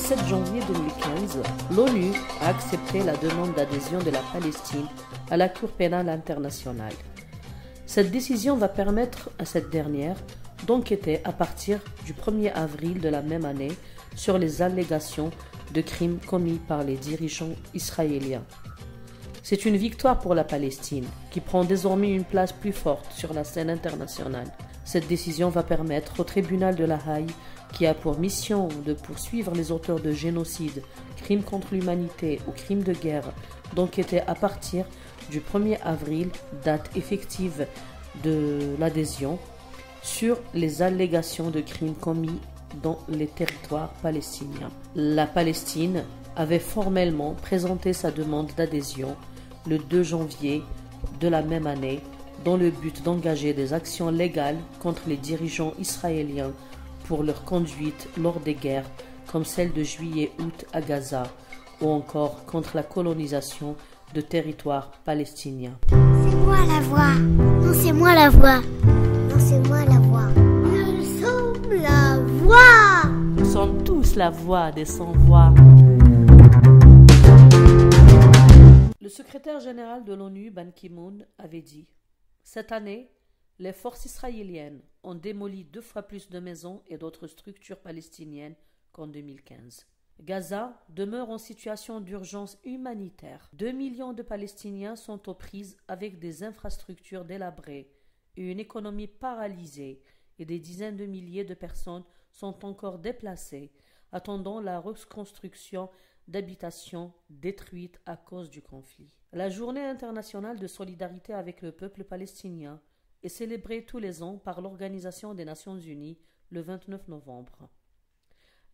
7 janvier 2015, l'ONU a accepté la demande d'adhésion de la Palestine à la Cour pénale internationale. Cette décision va permettre à cette dernière d'enquêter à partir du 1er avril de la même année sur les allégations de crimes commis par les dirigeants israéliens. C'est une victoire pour la Palestine, qui prend désormais une place plus forte sur la scène internationale. Cette décision va permettre au tribunal de La Haye, qui a pour mission de poursuivre les auteurs de génocide, crimes contre l'humanité ou crimes de guerre, d'enquêter à partir du 1er avril, date effective de l'adhésion, sur les allégations de crimes commis dans les territoires palestiniens. La Palestine avait formellement présenté sa demande d'adhésion le 2 janvier de la même année dans le but d'engager des actions légales contre les dirigeants israéliens pour leur conduite lors des guerres comme celle de juillet-août à Gaza ou encore contre la colonisation de territoires palestiniens. C'est moi la voix. Non, c'est moi la voix. Non, c'est moi la voix. Nous sommes la voix. Nous sommes tous la voix des sans-voix. Le secrétaire général de l'ONU, Ban Ki-moon, avait dit « Cette année, les forces israéliennes ont démoli 2 fois plus de maisons et d'autres structures palestiniennes qu'en 2015. Gaza demeure en situation d'urgence humanitaire. 2 millions de Palestiniens sont aux prises avec des infrastructures délabrées et une économie paralysée, et des dizaines de milliers de personnes sont encore déplacées, attendant la reconstruction d'habitations détruites à cause du conflit. La Journée internationale de solidarité avec le peuple palestinien est célébrée tous les ans par l'Organisation des Nations Unies le 29 novembre.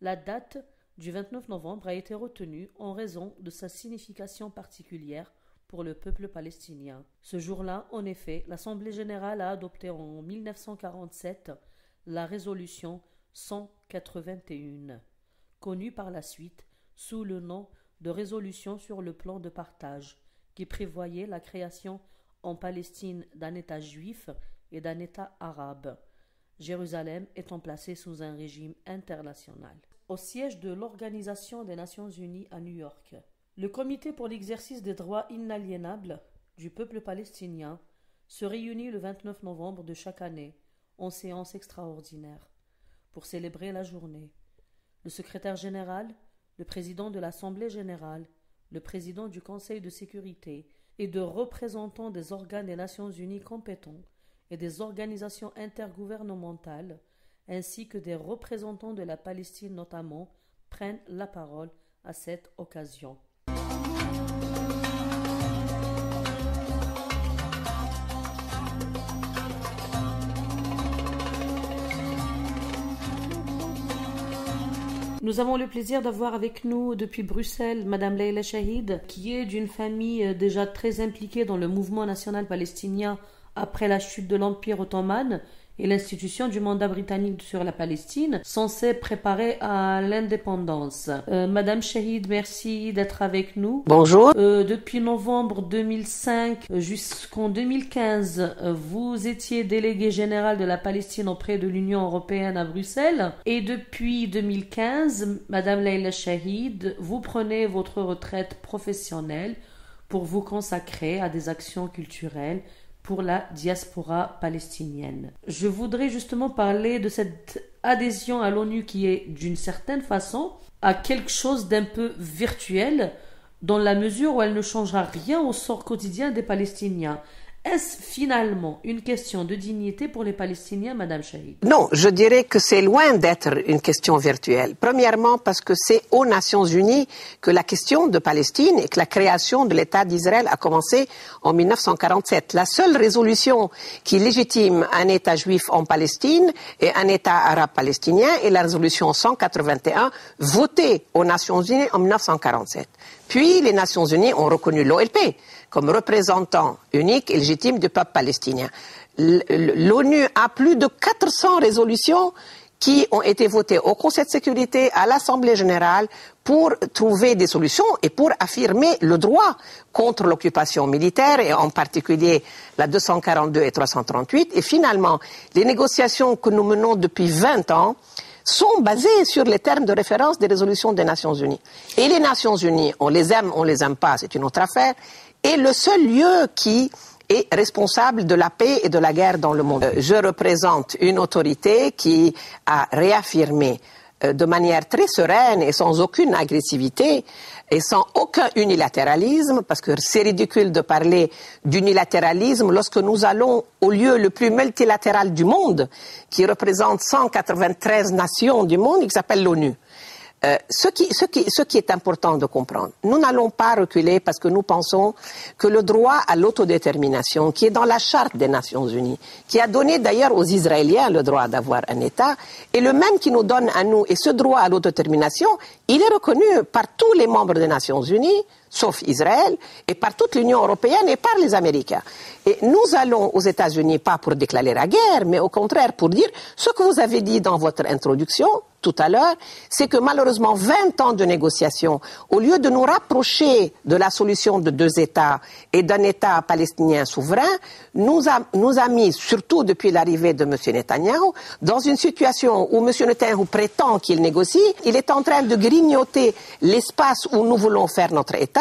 La date du 29 novembre a été retenue en raison de sa signification particulière pour le peuple palestinien. Ce jour-là, en effet, l'Assemblée générale a adopté en 1947 la résolution 181, connue par la suite sous le nom de résolution sur le plan de partage, qui prévoyait la création en Palestine d'un État juif et d'un État arabe, Jérusalem étant placée sous un régime international. Au siège de l'Organisation des Nations Unies à New York, le Comité pour l'exercice des droits inaliénables du peuple palestinien se réunit le 29 novembre de chaque année en séance extraordinaire pour célébrer la journée. Le secrétaire général, le président de l'Assemblée générale, le président du Conseil de sécurité et de représentants des organes des Nations unies compétents et des organisations intergouvernementales, ainsi que des représentants de la Palestine notamment, prennent la parole à cette occasion. Nous avons le plaisir d'avoir avec nous depuis Bruxelles Madame Leila Chahid, qui est d'une famille déjà très impliquée dans le mouvement national palestinien après la chute de l'Empire ottoman et l'institution du mandat britannique sur la Palestine, censée préparer à l'indépendance. Madame Chahid, merci d'être avec nous. Bonjour. Depuis novembre 2005 jusqu'en 2015, vous étiez déléguée générale de la Palestine auprès de l'Union européenne à Bruxelles. Et depuis 2015, Madame Leila Chahid, vous prenez votre retraite professionnelle pour vous consacrer à des actions culturelles pour la diaspora palestinienne. Je voudrais justement parler de cette adhésion à l'ONU qui est, d'une certaine façon, à quelque chose d'un peu virtuel, dans la mesure où elle ne changera rien au sort quotidien des Palestiniens. Est-ce finalement une question de dignité pour les Palestiniens, Madame Chahid? Non, je dirais que c'est loin d'être une question virtuelle. Premièrement, parce que c'est aux Nations Unies que la question de Palestine et que la création de l'État d'Israël a commencé en 1947. La seule résolution qui légitime un État juif en Palestine et un État arabe palestinien est la résolution 181 votée aux Nations Unies en 1947. Puis les Nations Unies ont reconnu l'OLP comme représentant unique et légitime du peuple palestinien. L'ONU a plus de 400 résolutions qui ont été votées au Conseil de sécurité, à l'Assemblée générale, pour trouver des solutions et pour affirmer le droit contre l'occupation militaire, et en particulier la 242 et 338. Et finalement, les négociations que nous menons depuis 20 ans sont basés sur les termes de référence des résolutions des Nations Unies. Et les Nations Unies, on les aime pas, c'est une autre affaire, est le seul lieu qui est responsable de la paix et de la guerre dans le monde. Je représente une autorité qui a réaffirmé de manière très sereine et sans aucune agressivité et sans aucun unilatéralisme, parce que c'est ridicule de parler d'unilatéralisme lorsque nous allons au lieu le plus multilatéral du monde, qui représente 193 nations du monde, et qui s'appelle l'ONU. Ce qui est important de comprendre, nous n'allons pas reculer parce que nous pensons que le droit à l'autodétermination, qui est dans la charte des Nations Unies, qui a donné d'ailleurs aux Israéliens le droit d'avoir un État, est le même qui nous donne à nous. Et ce droit à l'autodétermination, il est reconnu par tous les membres des Nations Unies, sauf Israël, et par toute l'Union européenne et par les Américains. Et nous allons aux États-Unis pas pour déclarer la guerre, mais au contraire pour dire ce que vous avez dit dans votre introduction tout à l'heure, c'est que malheureusement 20 ans de négociations, au lieu de nous rapprocher de la solution de 2 États et d'un État palestinien souverain, nous a mis, surtout depuis l'arrivée de M. Netanyahou, dans une situation où M. Netanyahou prétend qu'il négocie, il est en train de grignoter l'espace où nous voulons faire notre État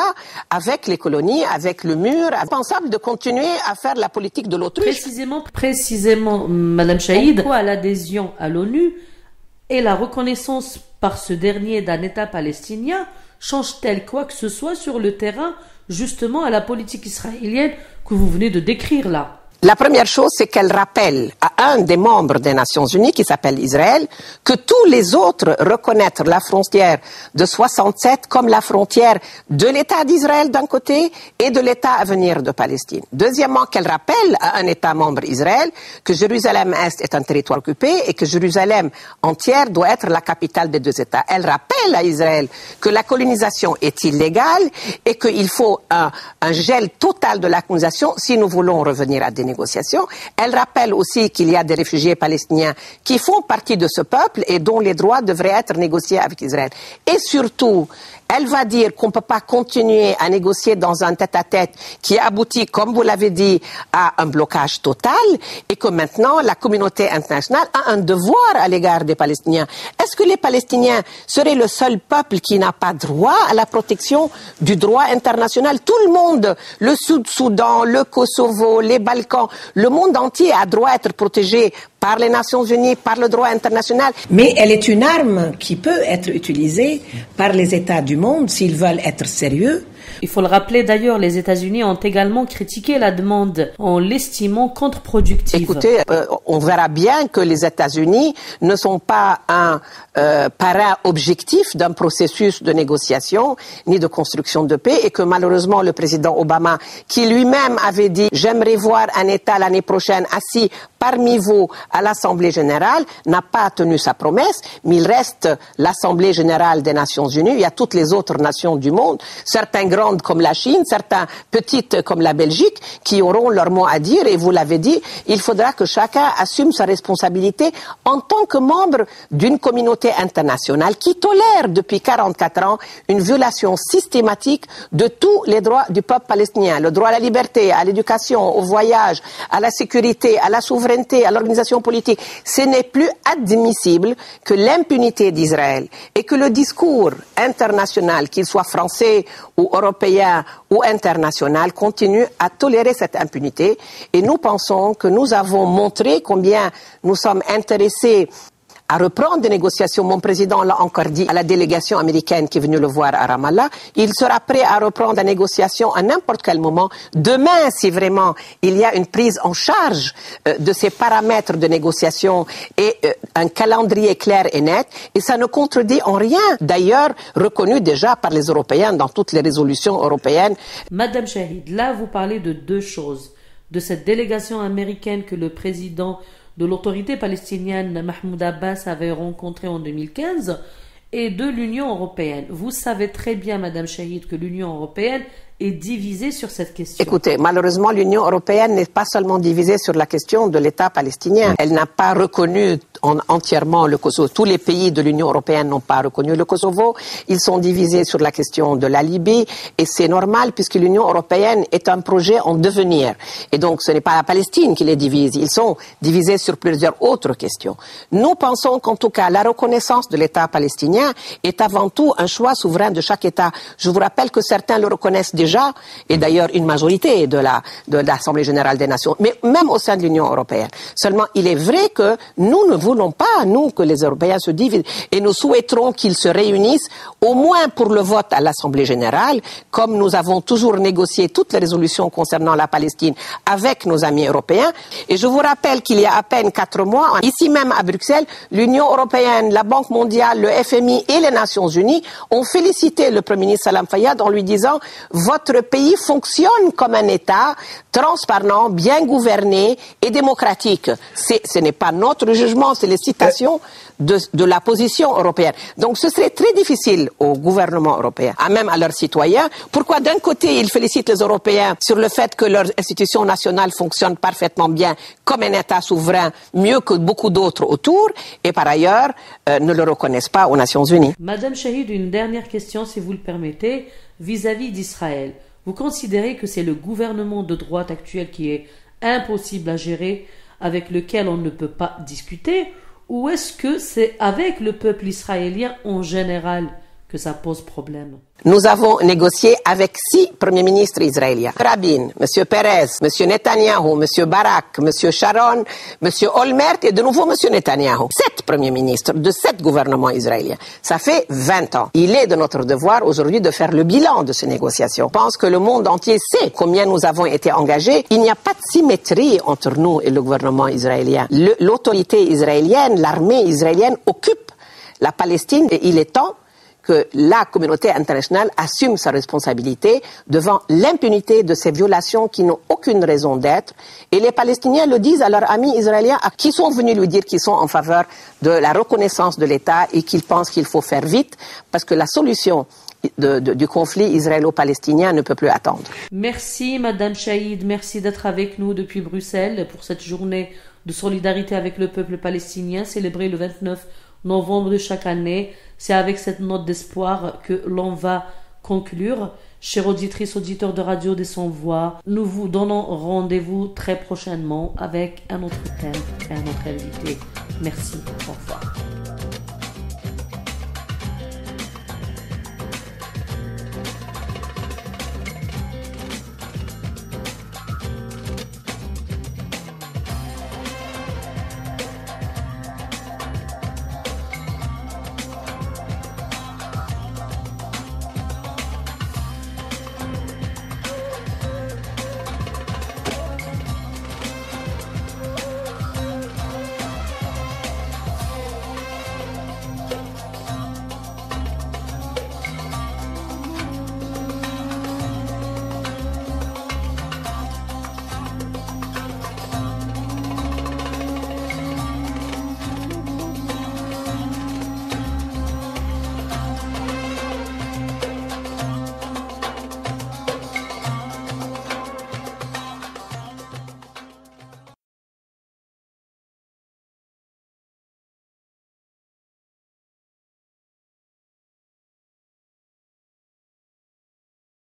avec les colonies, avec le mur, impensable de continuer à faire la politique de l'autruche. Précisément, Madame Chahid, pourquoi l'adhésion à l'ONU et la reconnaissance par ce dernier d'un État palestinien change-t-elle quoi que ce soit sur le terrain, justement à la politique israélienne que vous venez de décrire là? La première chose, c'est qu'elle rappelle à un des membres des Nations Unies, qui s'appelle Israël, que tous les autres reconnaissent la frontière de 67 comme la frontière de l'État d'Israël d'un côté et de l'État à venir de Palestine. Deuxièmement, qu'elle rappelle à un État membre Israël que Jérusalem-Est est un territoire occupé et que Jérusalem entière doit être la capitale des 2 États. Elle rappelle à Israël que la colonisation est illégale et qu'il faut un gel total de la colonisation si nous voulons revenir à des négociations. Elle rappelle aussi qu'il y a des réfugiés palestiniens qui font partie de ce peuple et dont les droits devraient être négociés avec Israël. Et surtout, elle va dire qu'on ne peut pas continuer à négocier dans un tête-à-tête qui aboutit, comme vous l'avez dit, à un blocage total et que maintenant la communauté internationale a un devoir à l'égard des Palestiniens. Est-ce que les Palestiniens seraient le seul peuple qui n'a pas droit à la protection du droit international? Tout le monde, le Sud-Soudan, le Kosovo, les Balkans, le monde entier a droit à être protégé par les Nations Unies, par le droit international. Mais elle est une arme qui peut être utilisée par les États du monde s'ils veulent être sérieux. Il faut le rappeler d'ailleurs, les États-Unis ont également critiqué la demande en l'estimant contre-productive. Écoutez, on verra bien que les États-Unis ne sont pas un parrain objectif d'un processus de négociation ni de construction de paix et que malheureusement le président Obama, qui lui-même avait dit « J'aimerais voir un État l'année prochaine assis parmi vous à l'Assemblée générale », n'a pas tenu sa promesse, mais il reste l'Assemblée générale des Nations Unies. Il y a toutes les autres nations du monde, certains grandes comme la Chine, certains petites comme la Belgique, qui auront leur mot à dire. Et vous l'avez dit, il faudra que chacun assume sa responsabilité en tant que membre d'une communauté internationale qui tolère depuis 44 ans une violation systématique de tous les droits du peuple palestinien. Le droit à la liberté, à l'éducation, au voyage, à la sécurité, à la souveraineté, à l'organisation politique. Ce n'est plus admissible que l'impunité d'Israël et que le discours international, qu'il soit français ou européen ou international, continue à tolérer cette impunité. Et nous pensons que nous avons montré combien nous sommes intéressés à reprendre des négociations. Mon président l'a encore dit à la délégation américaine qui est venue le voir à Ramallah. Il sera prêt à reprendre des négociations à n'importe quel moment. Demain, si vraiment il y a une prise en charge de ces paramètres de négociation et un calendrier clair et net, et ça ne contredit en rien, d'ailleurs reconnu déjà par les Européens dans toutes les résolutions européennes. Madame Chahid, là vous parlez de 2 choses. De cette délégation américaine que le président de l'autorité palestinienne Mahmoud Abbas avait rencontré en 2015 et de l'Union européenne. Vous savez très bien, Madame Chahid, que l'Union européenne est divisée sur cette question. Écoutez, malheureusement, l'Union européenne n'est pas seulement divisée sur la question de l'État palestinien. Elle n'a pas reconnu entièrement le Kosovo. Tous les pays de l'Union européenne n'ont pas reconnu le Kosovo. Ils sont divisés sur la question de la Libye et c'est normal puisque l'Union européenne est un projet en devenir. Et donc ce n'est pas la Palestine qui les divise. Ils sont divisés sur plusieurs autres questions. Nous pensons qu'en tout cas la reconnaissance de l'État palestinien est avant tout un choix souverain de chaque État. Je vous rappelle que certains le reconnaissent déjà et d'ailleurs une majorité de l'Assemblée générale des Nations, mais même au sein de l'Union européenne. Seulement il est vrai que nous ne voulons pas, nous, que les Européens se divisent et nous souhaiterons qu'ils se réunissent au moins pour le vote à l'Assemblée générale, comme nous avons toujours négocié toutes les résolutions concernant la Palestine avec nos amis européens. Et je vous rappelle qu'il y a à peine 4 mois, ici même à Bruxelles, l'Union européenne, la Banque mondiale, le FMI et les Nations unies ont félicité le Premier ministre Salam Fayyad en lui disant « Votre pays fonctionne comme un État transparent, bien gouverné et démocratique ». Ce n'est pas notre jugement, c'est les citations de la position européenne. Donc ce serait très difficile au gouvernement européen, même à leurs citoyens. Pourquoi d'un côté ils félicitent les Européens sur le fait que leurs institutions nationales fonctionnent parfaitement bien comme un État souverain, mieux que beaucoup d'autres autour, et par ailleurs ne le reconnaissent pas aux Nations Unies. Madame Chahid, une dernière question si vous le permettez, vis-à-vis d'Israël. Vous considérez que c'est le gouvernement de droite actuel qui est impossible à gérer, avec lequel on ne peut pas discuter, ou est-ce que c'est avec le peuple israélien en général que ça pose problème? Nous avons négocié avec 6 premiers ministres israéliens. Rabin, M. Perez, M. Netanyahou, M. Barak, M. Sharon, M. Olmert et de nouveau M. Netanyahou. 7 premiers ministres de 7 gouvernements israéliens. Ça fait 20 ans. Il est de notre devoir aujourd'hui de faire le bilan de ces négociations. Je pense que le monde entier sait combien nous avons été engagés. Il n'y a pas de symétrie entre nous et le gouvernement israélien. L'autorité israélienne, l'armée israélienne occupe la Palestine et il est temps que la communauté internationale assume sa responsabilité devant l'impunité de ces violations qui n'ont aucune raison d'être. Et les Palestiniens le disent à leurs amis israéliens qui sont venus lui dire qu'ils sont en faveur de la reconnaissance de l'État et qu'ils pensent qu'il faut faire vite parce que la solution du conflit israélo-palestinien ne peut plus attendre. Merci Madame Chahid, merci d'être avec nous depuis Bruxelles pour cette journée de solidarité avec le peuple palestinien célébrée le 29 novembre de chaque année. C'est avec cette note d'espoir que l'on va conclure. Chères auditrices, auditeurs de Radio des Sans Voix, nous vous donnons rendez-vous très prochainement avec un autre thème et un autre invité. Merci, au revoir.